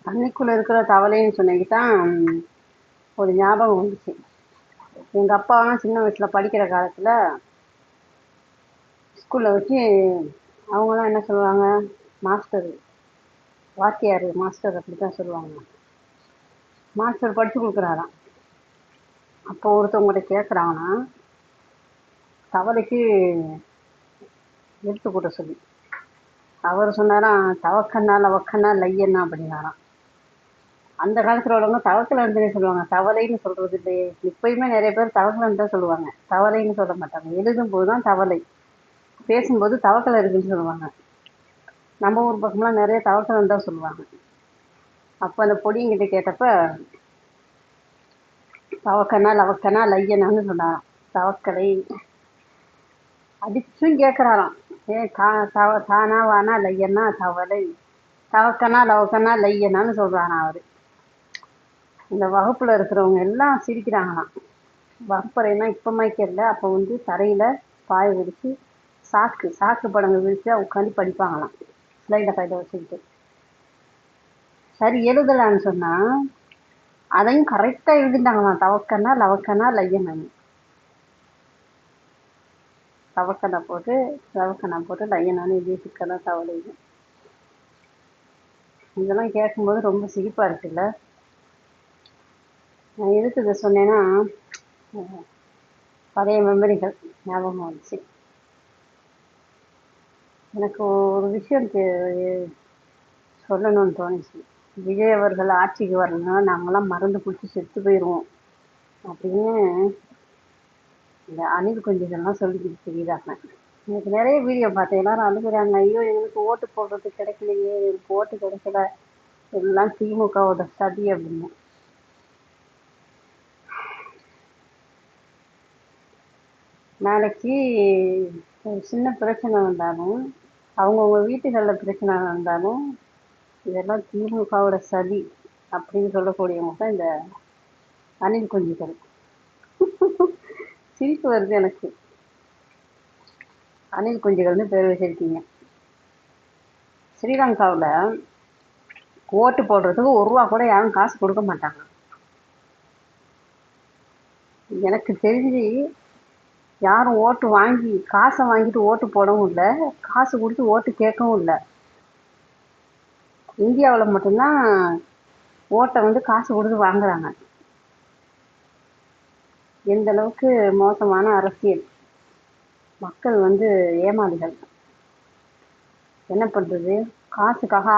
தண்ணிக்குள்ள இருக்கிற தவளைன்னு சொன்னீங்க தான் ஒரு ஞாபகம் வந்துச்சு. எங்க அப்பாலாம் சின்ன வயசுல படிக்கிற காலத்துல ஸ்கூல்ல வச்சு அவங்கலாம் என்ன சொல்லுவாங்க, மாஸ்டர், வாத்தியார் மாஸ்டர் அப்படித்தான் சொல்லுவாங்க. மாஸ்டர் படிச்சு கொடுக்குறாராம். அப்போ ஒருத்தவங்கள்ட்ட கேட்குறாங்கன்னா, தவளைக்கு எடுத்து கூட்ட சொல்லி. அவர் சொன்னாராம், தவக்கண்ணா லவக்கண்ணா லையண்ணா அப்படின்னாராம். அந்த காலத்துல உள்ளவங்க தவக்கலன்னு சொல்லுவாங்க, தவளைன்னு சொல்றது இல்லையே. இப்பயுமே நிறைய பேர் தவக்கலன்னு தான் சொல்லுவாங்க, தவளைன்னு சொல்ல மாட்டாங்க. எழுதும் போது தான் தவளை, பேசும்போது தவக்கலை இருக்குன்னு சொல்லுவாங்க. நம்ம ஊர் பக்கம்லாம் நிறைய தவக்கலன்னு தான் சொல்லுவாங்க. அப்போ அந்த பொடியங்கிட்ட கேட்டப்ப தவக்கண்ணா லவக்கண்ணா லையண்ணான்னு சொன்னாராம். தவக்கலை அடிச்சும் கேட்குறாராம். தானா வானா லையண்ணா தவளை, தவக்கண்ணா லவக்கண்ணா லையண்ணான்னு சொல்றாராம் அவரு. இந்த வகுப்புல இருக்கிறவங்க எல்லாம் சிரிக்கிறாங்களாம். வகுப்பறைனா இப்போ மைக்கல்ல, அப்போ வந்து தரையில பாய விரிச்சு சாக்கு படங்க விரிச்சு உட்காந்து படிப்பாங்களாம், ஸ்லைட கையில் வச்சுக்கிட்டு. சரி எழுதலான்னு சொன்னா அதையும் கரெக்டா எழுதிட்டாங்களாம், தவக்கண்ணா லவக்கண்ணா லையண்ணான்னு. தவக்கண்ணா போட்டு லவக்கண்ணா போட்டு லையண்ணான்னு எழுதி சிக்கெல்லாம் தவளைன்னு. இதெல்லாம் கேட்கும்போது ரொம்ப சிரிப்பா இருக்குல்ல. நான் எதுக்கு இதை சொன்னேன்னா, பழைய மெமரிகள் ஞாபகம் வந்துச்சு. எனக்கு ஒரு விஷயம் சொல்லணும்னு தோணுச்சு. விஜய் அவர்கள் ஆட்சிக்கு வரணும்னா நாங்களாம் மருந்து குடிச்சு செத்து போயிடுவோம் அப்படின்னு இந்த அணில் குஞ்சுகள்லாம் சொல்லிக்கிட்டு தெரியுதாங்க. எனக்கு நிறைய வீடியோ பார்த்தேன், எல்லாரும் அழுகுறாங்க, ஐயோ எங்களுக்கு ஓட்டு போடுறது கிடைக்கலையே, எனக்கு ஓட்டு கிடைக்கல, எல்லாம் திமுகவோட சதி அப்படின்னு. நாளைக்கு ஒரு சின்ன பிரச்சனை வந்தாலும், அவங்கவுங்க வீட்டுகளில் பிரச்சனை வந்தாலும், இதெல்லாம் திமுகவோட சதி அப்படின்னு சொல்லக்கூடியவங்க தான் இந்த அணில் குஞ்சுகள். சிரிப்பு வருது எனக்கு. அணில் குஞ்சுகள்னு பேர் வச்சிருக்கீங்க. ஸ்ரீலங்காவில் ஓட்டு போடுறதுக்கு ₹1 கூட யாரும் காசு கொடுக்க மாட்டாங்க. எனக்கு தெரிஞ்சு யாரும் ஓட்டு வாங்கி காசை வாங்கிட்டு ஓட்டு போடவும் இல்லை, காசு கொடுத்து ஓட்டு கேட்கவும் இல்லை. இந்தியாவில் மட்டும்தான் ஓட்டை வந்து காசு கொடுத்து வாங்குறாங்க. எந்த அளவுக்கு மோசமான அரசியல். மக்கள் வந்து ஏமாளிகள். என்ன பண்றது, காசுக்காக